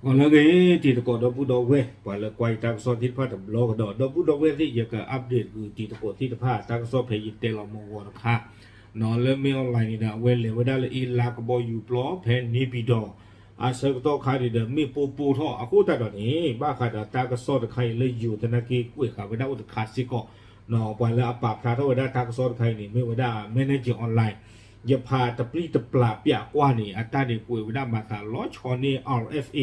còn là cái thì có đó bút đầu về và là quay tăng so thiết phát tầm lo đó đó bút đầu về thì giờ cái update cứ thì có thiết phát tăng so phải dịch tên là một quan khác nó lên mail online này về liền với đó là in là cái boy you blog pen ni bị đó à sau đó khai thì được mi po thọ à cô ta đó này ba khai đó ta cái so được khai lấyอยู่แต่นักกี้กุ้ยkhai với đó được khaiสิก็เนาะไปแล้วปรับท่าเท่าได้ta cái so được khaiนี่ไม่ว่าได้ manage online อย่าพาตะปรีตะปลาเปียกว่านี่อัตราเด็กกุ้ยว่าได้มาค่ะล้อชอนี่ RFA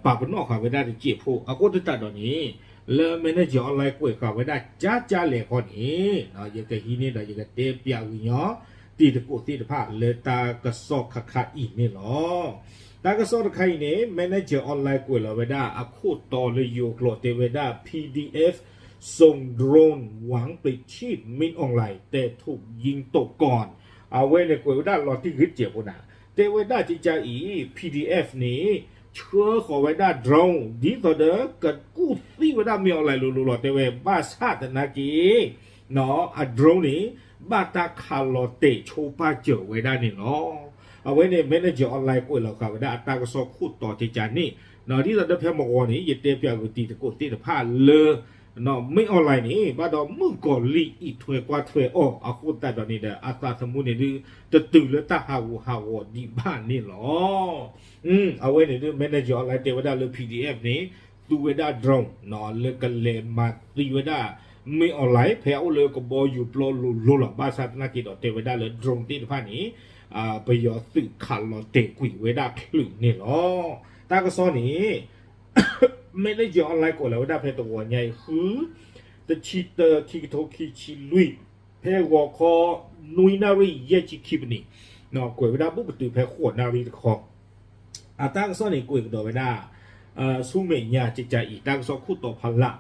ปรับนอกค่ะไว้ได้เจ็บผู้อากูติดตาดนี้เริ่มไม่ได้จะอะไรกูค่ะไว้ได้จ้าเลยคนนี้เนาะยังแต่ที่นี่เรายังแต่เตียเปียวิญญาตีตะกุตีตะผ้าเลยตากระสอบขาอีกนี่หรอตากระสอบใครเนี่ยไม่ได้จะออนไลน์กูเราไว้ได้อากูต่อเลยอยู่กลดเตไว้ได้ PDF ส่งโดรนหวังไปชีดมินออนไลน์แต่ถูกยิงตกก่อนเอาไว้ในกูไว้ได้รอที่ขึ้นเจ็บปวดหนาเตไว้ได้จิจาอี PDF นี้เชื่อขอไว้ได้โดรนดีต่อเด้อกับกู้ซี่ไว้ได้มีอะไรรู้ๆหรอแต่เว้บ้าชาตินากีเนาะอะโดรนนี้บ้าตาคาร์ลเตโชป้าเจอไว้ได้นี่เนาะเอาไว้ในแมเนเจอร์ออนไลน์กูเราค่ะไว้ได้อัตรากระสอบคู่ต่อที่จานนี่เนาะที่เราได้เพียงบอกว่านี่ยึดเตียเปียกตีตะกุตีตะผ้าเลยเนาะไม่ออนไลน์นี่บ้าดอมึงก่อนลีอีถวยกว่าถวยออกเอาคู่แต่ตอนนี้เด้ออัตราสมมุติเนี่ยดูจะตื่นแล้วตาหาวดีบ้านนี่หรอเอาไว้ในเรื่อง manager อะไรเทวดาเรื่อง PDF นี้ดูเวดาดรองนอนเลือกกันเลนมาตีเวดาไม่ออนไลน์แพ้เอาเลยก็บออยู่ปลอลุหลับบ้านสัตว์นักกิจเทวดาเลยดรองที่ผ่านนี้ไปยอสื่อขันเราเตะกุยเวดาคลื่นนี่หรอตากระซ้อนนี้ไม่ได้ย้อนไลน์ก่อนแล้วได้เพตัวใหญ่คือแต่ชีเตอร์คิโตคิชิลุยเพวอคอนุยนารีเยจิคิบนี่เนาะกวยเวดาบุกตือเพขวดนารีคอตั้งซ้อนนี่กวยก็โดยเวดาสุเมียจิจอีตั้งซ้อนคู่ต่อพันละ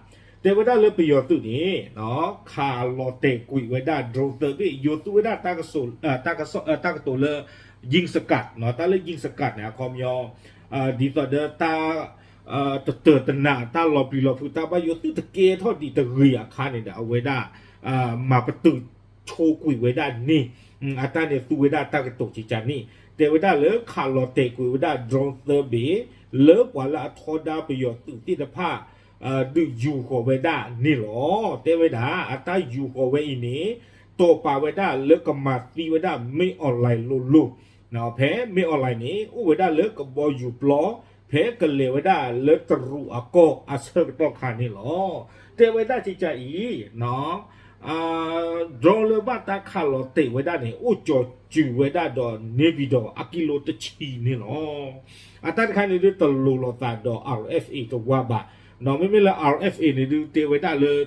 แต่เวดาเลือกไปยอตุนี้เนาะคาร์ลเตกุยเวดาโดรเตอร์ก็ยอตุเวดาตั้งกระสุนตั้งกระสุนตั้งกระตัวเลยยิงสกัดเนาะตั้งเลยยิงสกัดเนี่ยคอมยอดีต่อเดตาเติร์ตนาตาลอปีลอฟูตาบายอตุตะเกทอดีตะเรียคาเนี่ยเอาไว้ได้มาประตูโชกุยไว้ได้นี่อาตาเนี่ยตูไว้ได้ตั้งกระตุกจิจานี่แต่ไว้ได้เลยคาร์ลเตกุยไว้ได้โดรเตอร์เบเลิกว่าละทอดาไปยอตุที่ตะผ้าดูอยู่ขอไว้ได้นี่หรอแต่ไว้ได้อาตาอยู่ขอไว้อีนี้ตัวป่าไว้ได้เลิกกับมาตีไว้ได้ไม่ออนไลน์ลุเนาะแพ้ไม่ออนไลน์นี้อู้ไว้ได้เลิกกับบออยู่ปลอเพกันเลยไว้ได้เลิกตรูอากอาเซอร์ต้องขานี่หรอแต่ไว้ได้จิจาอีเนาะโดนเลยบ้าตาคาร์ลเตไว้ได้เนี่ยโอ้จอจูไว้ได้ดอนเนบิดออากิโลตชีนี่หรออาตาคันนี้ด้วยตลูโลตาดอ RFA ตัวว่าบะเนาะไม่ละ RFA เนี่ยดูเตไว้ได้เลย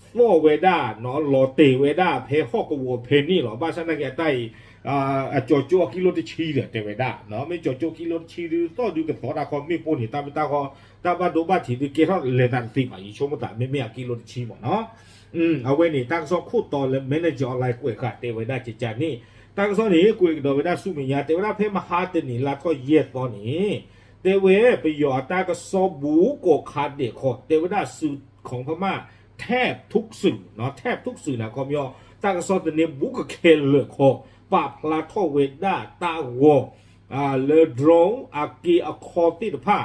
โฟเวด้าเนาะโลเตเวด้าเพฮอกวัวเพนี่หรอบ้าฉันนั่งแกใต้จอกิโลตชีเนี่ยเตไว้ได้เนาะไม่จอกิโลตชีดูต่อดูกับสอดาคอไม่ปนหิตาไม่ตาคอตาบ้าดูบ้าถีดูเกทอเลนันตีมาอีชมตาไม่กิโลตชีหมดเนาะเอาไว้นี่ตั้งซอกคู่ต่อเลยแมเนเจอร์ออนไลน์กุยค่ะเตไว้ได้จิจานี่ตั้งซอกนี้กุยโดยไว้ได้สุมิยาเตไว้ได้เพมาฮาเตนี่แล้วก็เย็ดตอนนี้เตเวไปหยอดตากระสอบบูโกคาเด็กคอเตไว้ได้สื่อของพม่าแทบทุกสื่อเนาะแทบทุกสื่อนะคอมยอตากระสอบตัวนี้บุกเคเลคอปาพลาทเวด้าตาวอเลดรงอากีอคอติดผ้า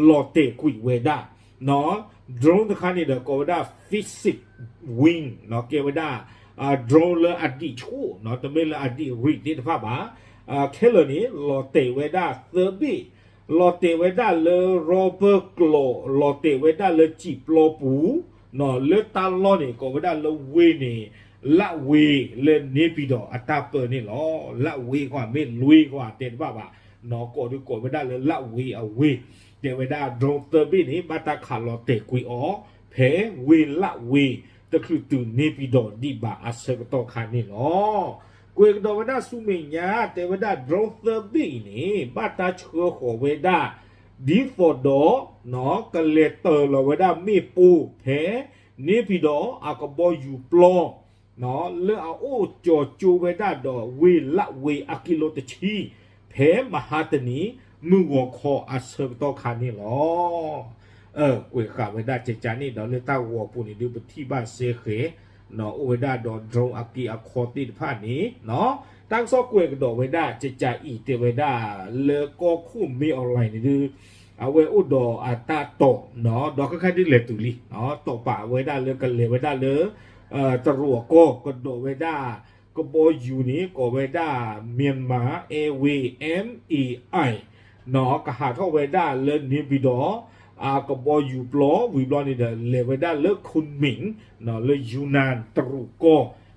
ลอเตกุยเวด้าเนาะโดรนตะคันนี่เด็กก็ได้ฟิสิกวิงเนาะเกี่ยวได้โดรนเลยอดีชูเนาะแต่ไม่เลยอดีริดที่ภาพเคลนี่ลอเตเวด้าเซอร์บีลอเตเวด้าเลยโรเบิร์ตโกลลอเตเวด้าเลยจิบโลปูเนาะเลยตาลอนี่ก็เวด้าเลยเวนี่ละเวเลยเนปิดออัตาเปอร์นี่หรอละเวกว่าไม่ลุยกว่าเต็นว่าเนาะก็ดูก็เวด้าเลยละเวเอาเวเดวิดาโดรเตอร์บีนี่บัตาคาร์ลเตกุยอ๋อเพเวละเวตะคือตูเนปิดอดีบาอาเซกตอคานี่เนาะกุยโดวิดาสุเมียาเดวิดาโดรเตอร์บีนี่บัตาเชื่อขอเวดาดีฟอร์ดเนาะกันเลเตอร์ลเวดามีปูเพเนปิดออากบออยู่ปลอเนาะเลือเอาโอจอจูเวดาดอเวละเวอากิโลตชีเพมหาตนีมือหัวคออาเซอร์ต่อคานี่หรอกุยข่าวไว้ได้เจจานี่เดี๋ยวเลือต้าวัวปูนี่ดูไปที่บ้านเซเขเนาะไว้ได้ดอนโดรงอากีอาคอติดผ้านี้เนาะตั้งซอกกุยกระโดดไว้ได้เจจาอีเตไว้ได้เลือก็คู่มีออนไลน์นี่ดู เอาไว้อุดออัตตาโตเนาะดอกก็แค่ที่เหลือตุลีเนาะโตป่าไว้ได้เลยกันเลยไว้ได้เลยตะรัวก็โดไว้ได้ก็บอยู่นี้ก็ไว้ได้เมียนมา AVMEI เนาะก็หาเท่าไว้ได้เลยนิบิดอก็บอยู่ปลอวิบลอนี่เดเลยไว้ได้เลยคุณหมิงเนาะเลยยูนานตรุโก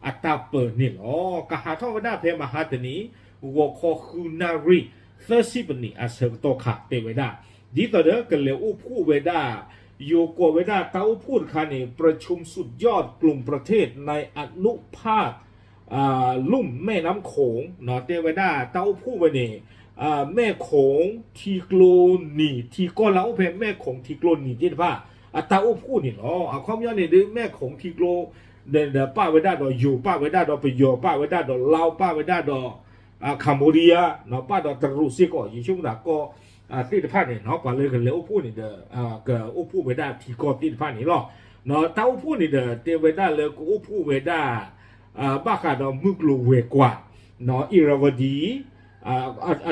อัตตาเปิดนี่เนาะก็หาเท่าไว้ได้เพมหาตนี้วัวคอคูนารีเซอร์ซิปนี่อาเซอร์โตขาเตไว้ได้ดีต่อเด้อกันเลยอู้ผู้ไว้ได้โยโกไว้ได้เต้าพูดคันนี่ประชุมสุดยอดกลุ่มประเทศในอนุภาคลุ่มแม่น้ำโขงเนาะเตไว้ได้เต้าผู้ไว้เนี่ยแม่โขงทีโกลนีทีก็แล้วเพแม่โขงทีโกลนีที่ว่าเต้าผู้นี่เนาะความย้อนนี่ดื้อแม่โขงทีโกลเดินป้าไว้ได้ดอกอยู่ป้าไว้ได้ดอกไปโยป้าไว้ได้ดอกลาวป้าไว้ได้ดอกคัมพูเดียเนาะป้าดอกตะรุซิก็ยิ่งช่วงดักก็ที่ผ่านเนี่ยเนาะป่าเลยกันเลยอู้พูดนี่เด้อก็อู้พูดไปได้ที่ก็ที่ผ่านนี่หรอเนาะเต้าอู้พูดนี่เด้อเตไปได้เลยก็อู้พูดไปได้บ้าขาดมึกลูเวกว่าเนาะอิราวดี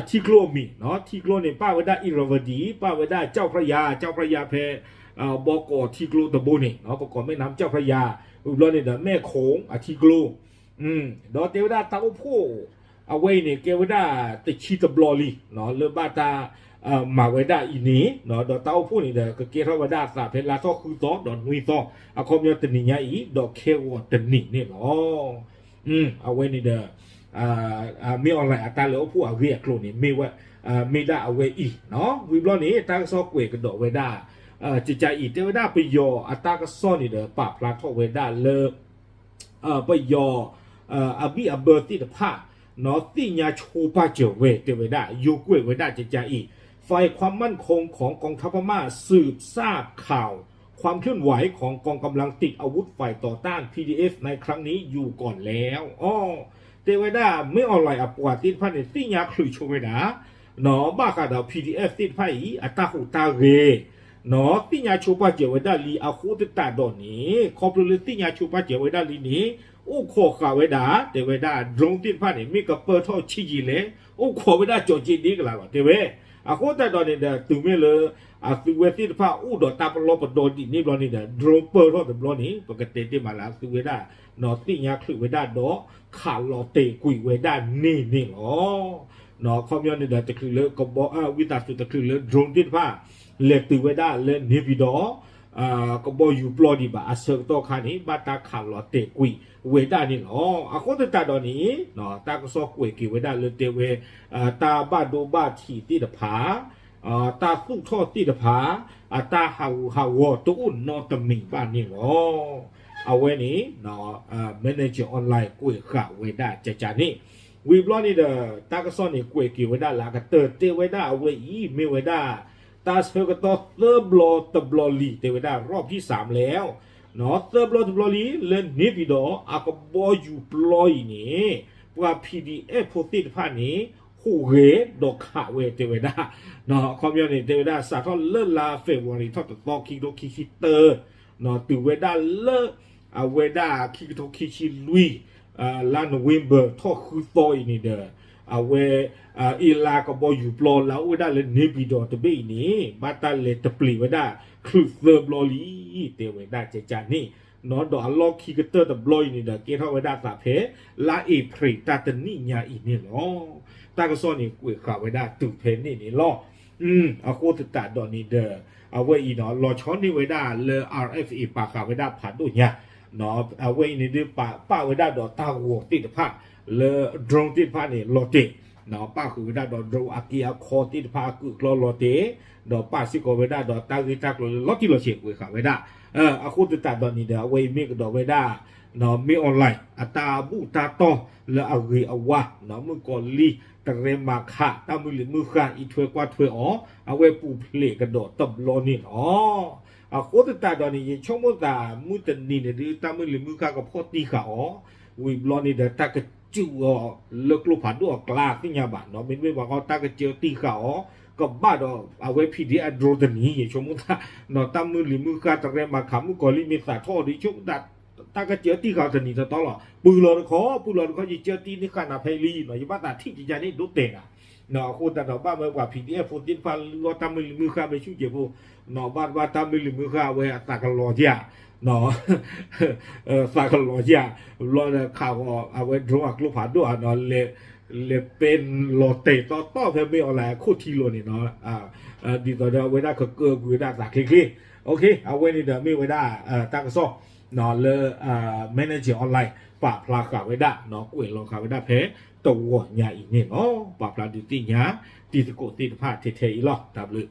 ทีโกลมีเนาะทีโกลเนี่ยป้าไปได้อิราวดีป้าไปได้เจ้าพระยาเพบอกอทีโกลตะโบนี่เนาะประกอบแม่น้ำเจ้าพระยาอุบลเนี่ยเด้อแม่โขงทีโกลเนาะเตไปได้เต้าอู้พูดเอาไว้เนี่ยเกวด้าติชีตบลอลีเนาะเลบ้าตามาไว้ได้อีนี้เนาะดอกเต้าพูดนี่เด้อก็เกี่ยวกับด้าสาเพลาทอคือตอดอกนุยตออะคอมยอตนี่ยอีดอกเควตนี่นี่เนาะเอาไว้นี่เด้อมีออนไลน์อัตราแล้วผู้อาเวียโคลนี่มีว่ามีได้เอาไว้อีเนาะวิบลอนี้ตาซอกเวกดอกไว้ได้จิใจอีเตไว้ได้ไปยออัตราก็ซ่อนนี่เด้อปะพลาทอไว้ได้เลไปยอบิอเบอร์ติดผ้าเนาะติญาโชปาเจเวเตไว้ได้ยูกไว้ได้จิใจอีฝ่ายความมั่นคงของกองทัพพม่าสืบทราบข่าวความเคลื่อนไหวของกองกำลังติดอาวุธฝ่ายต่อต้าน PDF ในครั้งนี้อยู่ก่อนแล้วเตไว้ได้ไม่ออนไลน์ปวดติดพันติญาคลุยโชไว้นะเนาะบ้าขาด PDF ติดพันอัตาหูตาเรเนาะติญาโชปาเจไว้ได้ลีอาคูติตาดอนนี้คอมพลูติญาโชปาเจไว้ได้ลีนี้อู้ขอข่าวไว้ด่าเตไว้ได้ดรงติดพันมีกับเปิดท่อชี้จีเลยอู้ขอไว้ได้จอจีดีกันแล้วเตไว้อาโคตรตอนนี้เด้อตึงไม่เลยตึงเวทีผ้าอู้ดอกตาปลอบปดดินี่บลอนี่เด้อดรงเปิดรอดบลอนี่ปกติที่มาแล้วตึงเวด้านอติญาคลุเวด้าดอขาลอเตกุยเวด้านี่หรอนอคอมยอนนี่เด้อตะคือเลยก็บอกวิตาสุตะคือเลยดรงติดผ้าเล็กตึงเวด้าเลยนิบิดอก็บอกอยู่ปลอดีบ่าเสกต่อขานี้บาตาขาลอเตกุยเวด้านี่หรออาโคตรตาดอนนี้เนาะตาก็ซอกกุยกิเวด้าเลยเตเวตาบ้าโดบ้าทีที่เดผาตาฟุกทอดที่เดผาตาหาวตัวอุ่นนอตมิงบ้านนี่หรอเอาไว้นี้เนาะแมเนเจอร์ออนไลน์กุยข่าวเวด้าจะจานี่วีบลอนี่เด้อตาก็ซ่อนนี่กุยกิเวด้าลากระเติร์เตเวด้าเอาไว้อีเมเวด้าตาเสกต่อเตอร์บลอตบลอลีเตเวด้ารอบที่3แล้วเนาะเตอร์บลอตบลอลีเล่นนิบิดออากบออยู่ปลอยนี่ว่า PDF โพติดผ่านนี้หูเรดอกขาเวเตเวด้าเนาะความยาวนี่เตเวด้าสาทอเลิศลาเฟวอรีทอดตอคิโดคิเตอร์เนาะตือเวด้าเลิศเวด้าคิโตคิลุยลาโนเวมเบอร์ทอคือซอยนี่เด้อเวอีลากบอยู่ปลอแล้วเวด้าเลยนิบิดอตะเบนี่บาตาเลตะปลีเวด้าคือเซิร์ฟลอลีเตเวด้าเจจานี่นอดอลอคิกเตอร์ตะบลอยนี่เด้อเกทอเวด้าสาเพลาเอพริตาตะนี่ญาอีนี่เนาะตาก็ซ่อนนี่กุยข่าวไว้ได้ตึกเพนนี่ล่อเอาโคตรตาดอนนี่เด้อเอาไว้อีเนาะรอช้อนนี่ไว้ได้เลอ RFE ปากข่าวไว้ได้ผ่านด้วยเนี่ยเนาะเอาไว้นี่ดื้อป้าไว้ได้ดอกตาหัวติดผ้าเลอดรงติดผ้านี่โลเตเนาะป้าคือไว้ได้ดอกดรงอากิอาคอติดผ้าคือโลเตดอกป้าสิโกไว้ได้ดอกตาคือตาลอที่เราเช็คกุยข่าวไว้ได้เอาโคตรตาดอนนี่เด้อเอาไว้มีกดอกไว้ได้เนาะมีออนไลน์ตาบูตาโตเลอเอาเรเอาวะเนาะมึงก่อนลีตะเรมาค่ะตามือหรือมือค่ะอีถวยกว่าถวยเอาไว้ปูเพลกระโดดตบลอนี่โคตรตาดอนนี่ช่วงมื้อตามือตันนี่เนี่ยหรือตามือหรือมือค่ะก็พอตีค่ะวิบลอนี่เด้อตากระจิวเลิกลูกผัดด้วยกลากที่ญาบัดเนาะเป็นไม่ว่าเขาตากระเจียวตีค่ะก็บ้าดเอาไว้พีดีอัดโรดนี่ช่วงมื้อตาเนาะตามือหรือมือค่ะตะเรมาค่ะมือก่อนลิมีสาท่อดิช่วงตา大概接地高的你就到了，不了可以接地你看那配里了，一般打听几家你都对啊。nó khu ta nó ba mươi quả PDF phụ tin pha lo tam mươi mưa kha mấy chú chế phụ nó ba tam mươi mưa kha về ta cái lo gì nó ta cái lo gì lo là khảo à về rồi lúc phản đồ nó leเป็นlo tệ to phải biết là khu thi luôn này nó đi tới đó về đã cơ về đã giả kỹ ok về đi đó về đã tăng số nó là manager online và là cả về đã nó quyền lo cả về đã thếตัวใหญ่เนี่ยเนาะปรับราดูตีหยาตีตะโกตีตะพาเทๆอีหรอตามเลย